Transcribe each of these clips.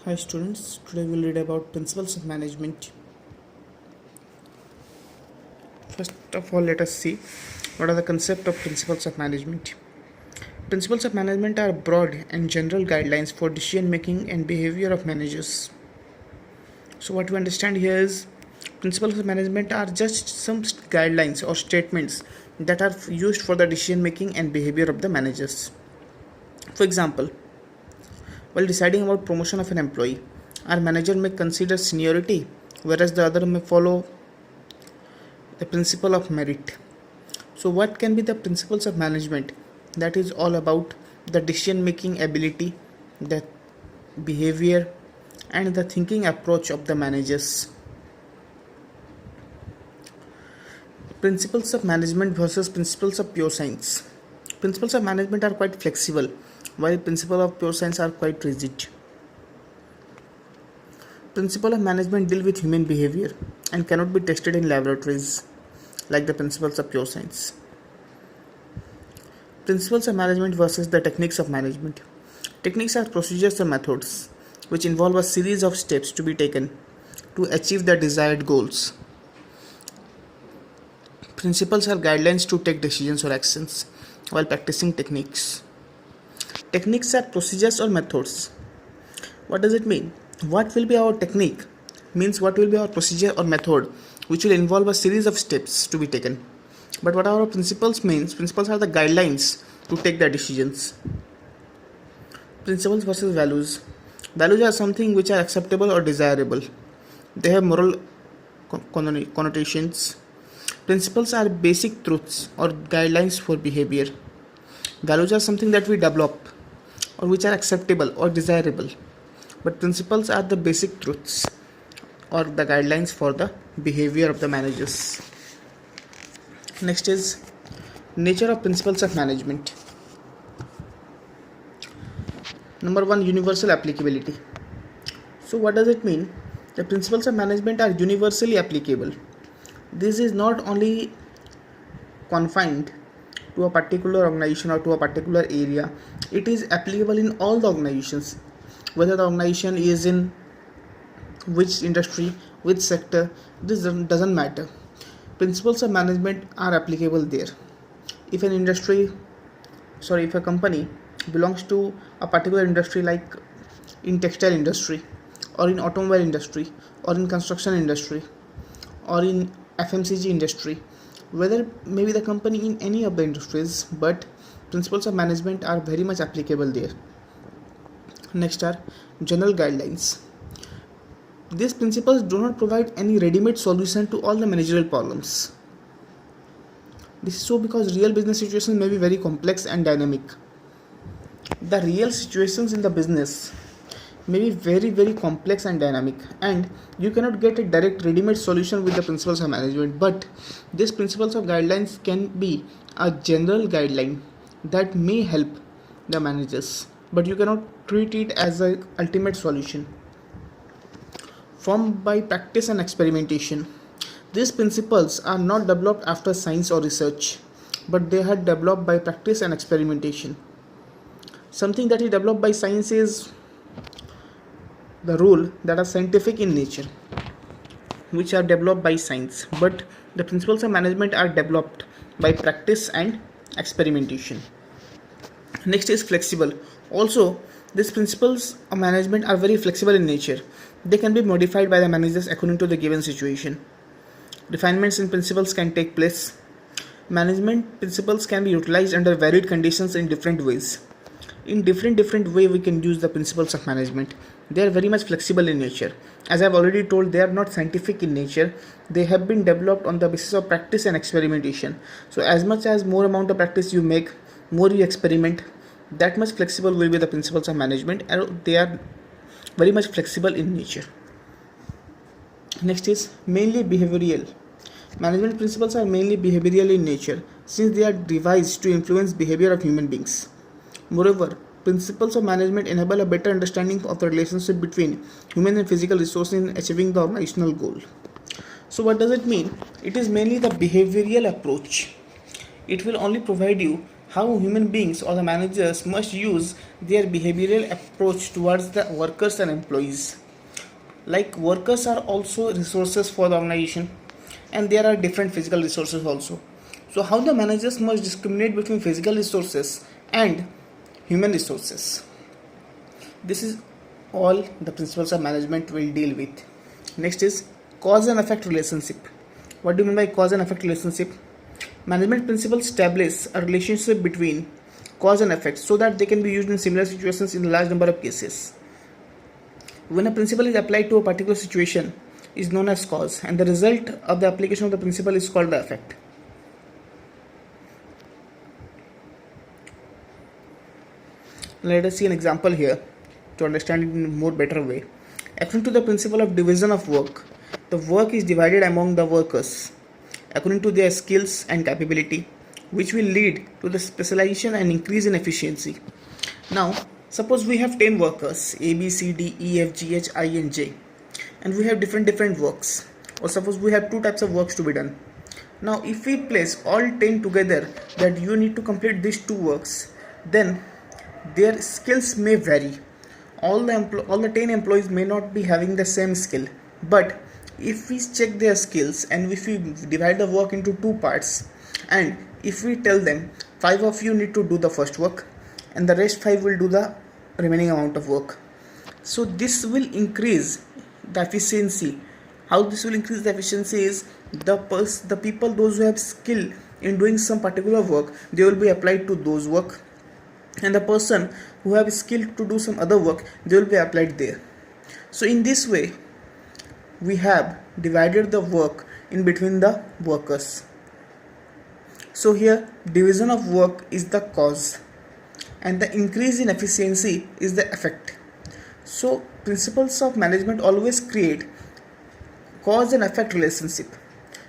Hi students, today we'll read about principles of management. First of all, let us see what are the concept of principles of management. Principles of management are broad and general guidelines for decision making and behavior of managers. So what we understand here is principles of management are just some guidelines or statements that are used for the decision making and behavior of the managers. For example, while deciding about promotion of an employee, our manager may consider seniority, whereas the other may follow the principle of merit. So, what can be the principles of management? That is all about the decision making ability, the behavior, and the thinking approach of the managers. Principles of management versus principles of pure science. Principles of management are quite flexible, while principles of pure science are quite rigid. Principles of management deal with human behavior and cannot be tested in laboratories like the principles of pure science. Principles of management versus the techniques of management. Techniques are procedures or methods which involve a series of steps to be taken to achieve the desired goals. Principles are guidelines to take decisions or actions while practicing techniques. Techniques are procedures or methods. What does it mean? What will be our technique? Means what will be our procedure or method which will involve a series of steps to be taken. But what our principles means? Principles are the guidelines to take the decisions. Principles versus values. Values are something which are acceptable or desirable. They have moral connotations. Principles are basic truths or guidelines for behavior. Values are something that we develop or which are acceptable or desirable. But principles are the basic truths or the guidelines for the behavior of the managers. Next is nature of principles of management. Number 1, universal applicability. So what does it mean? The principles of management are universally applicable. This is not only confined to a particular organization or to a particular area. It is applicable in all the organizations, whether the organization is in which industry, which sector, this doesn't matter. Principles of management are applicable there. If a company belongs to a particular industry like in textile industry or in automobile industry or in construction industry or in FMCG industry, whether maybe the company in any of the industries, but principles of management are very much applicable there. Next are general guidelines. These principles do not provide any ready-made solution to all the managerial problems. This is so because real business situations may be very complex and dynamic. The real situations in the business may be very, very complex and dynamic, and you cannot get a direct ready-made solution with the principles of management. But these principles of guidelines can be a general guideline that may help the managers, but you cannot treat it as an ultimate solution. Formed by practice and experimentation. These principles are not developed after science or research, but they are developed by practice and experimentation. Something that is developed by science is the rule that are scientific in nature, which are developed by science, but the principles of management are developed by practice and experimentation. Next is flexible. Also, these principles of management are very flexible in nature. They can be modified by the managers according to the given situation. Refinements in principles can take place. Management principles can be utilized under varied conditions in different ways. In different way we can use the principles of management. They are very much flexible in nature. As I have already told, they are not scientific in nature. They have been developed on the basis of practice and experimentation. So as much as more amount of practice you make, more you experiment, that much flexible will be the principles of management, and they are very much flexible in nature. Next is mainly behavioral. Management principles are mainly behavioral in nature since they are devised to influence behavior of human beings. Moreover, principles of management enable a better understanding of the relationship between human and physical resources in achieving the organizational goal. So what does it mean? It is mainly the behavioral approach. It will only provide you how human beings or the managers must use their behavioral approach towards the workers and employees. Like workers are also resources for the organization, and there are different physical resources also. So how the managers must discriminate between physical resources and human resources. This is all the principles of management will deal with. Next is cause and effect relationship. What do you mean by cause and effect relationship? Management principles establish a relationship between cause and effect so that they can be used in similar situations in a large number of cases. When a principle is applied to a particular situation is known as cause, and the result of the application of the principle is called the effect. Let us see an example here to understand it in a more better way. According to the principle of division of work, the work is divided among the workers according to their skills and capability, which will lead to the specialization and increase in efficiency. Now, suppose we have 10 workers A, B, C, D, E, F, G, H, I and J, and we have different works, or suppose we have two types of works to be done. Now if we place all 10 together that you need to complete these two works, then their skills may vary. All the 10 employees may not be having the same skill, but if we check their skills and if we divide the work into two parts, and if we tell them 5 of you need to do the first work and the rest 5 will do the remaining amount of work, so this will increase the efficiency. How this will increase the efficiency is the people, those who have skill in doing some particular work, they will be applied to those work, and the person who have skill to do some other work, they will be applied there. So in this way we have divided the work in between the workers. So here division of work is the cause and the increase in efficiency is the effect. So principles of management always create cause and effect relationship.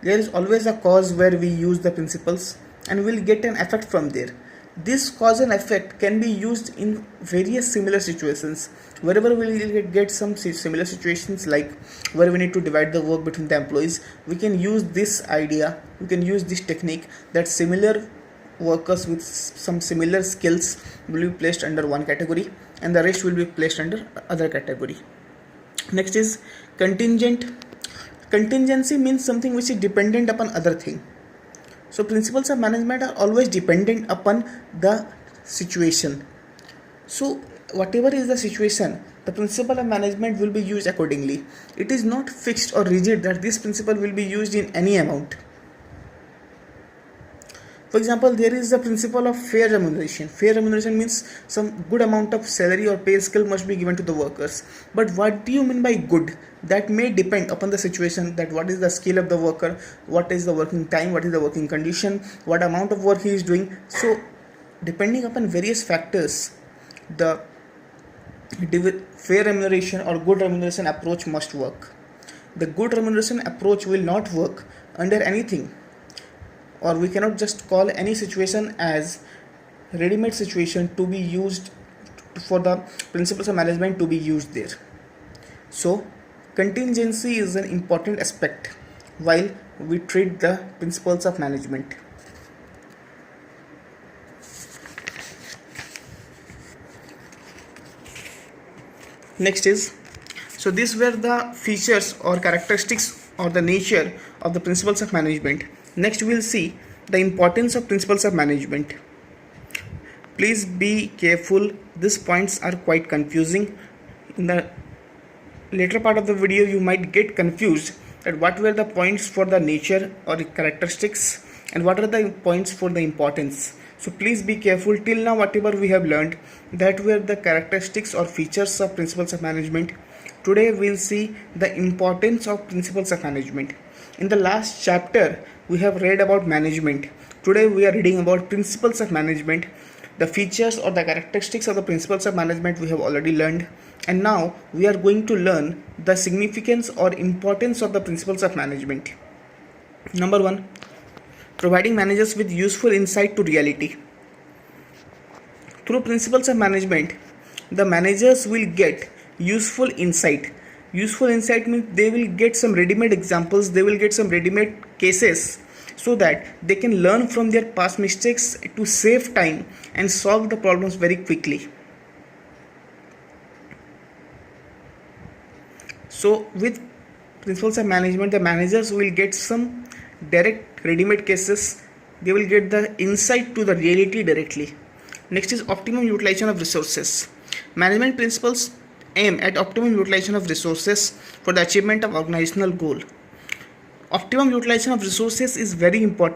There is always a cause where we use the principles and we'll get an effect from there. This cause and effect can be used in various similar situations. Wherever we will get some similar situations, like where we need to divide the work between the employees, we can use this idea, we can use this technique, that similar workers with some similar skills will be placed under one category and the rest will be placed under other category. Next is contingent. Contingency means something which is dependent upon other thing. So principles of management are always dependent upon the situation. So whatever is the situation, the principle of management will be used accordingly. It is not fixed or rigid that this principle will be used in any amount. For example, there is the principle of fair remuneration. Fair remuneration means some good amount of salary or pay scale must be given to the workers. But what do you mean by good? That may depend upon the situation, that what is the skill of the worker, what is the working time, what is the working condition, what amount of work he is doing. So depending upon various factors, the fair remuneration or good remuneration approach must work. The good remuneration approach will not work under anything, or we cannot just call any situation as ready-made situation to be used for the principles of management to be used there. So contingency is an important aspect while we treat the principles of management. Next is, so these were the features or characteristics or the nature of the principles of management. Next we will see the importance of principles of management. Please be careful, these points are quite confusing. In the later part of the video you might get confused that what were the points for the nature or the characteristics and what are the points for the importance. So please be careful. Till now whatever we have learned, that were the characteristics or features of principles of management. Today we will see the importance of principles of management. In the last chapter we have read about management. Today we are reading about principles of management. The features or the characteristics of the principles of management we have already learned, and now we are going to learn the significance or importance of the principles of management. Number 1, providing managers with useful insight to reality. Through principles of management, the managers will get useful insight. Useful insight means they will get some ready-made examples, they will get some ready-made cases so that they can learn from their past mistakes to save time and solve the problems very quickly. So with principles of management, the managers will get some direct ready-made cases. They will get the insight to the reality directly. Next is optimum utilization of resources. Management principles aim at optimum utilization of resources for the achievement of organizational goal. Optimum utilization of resources is very important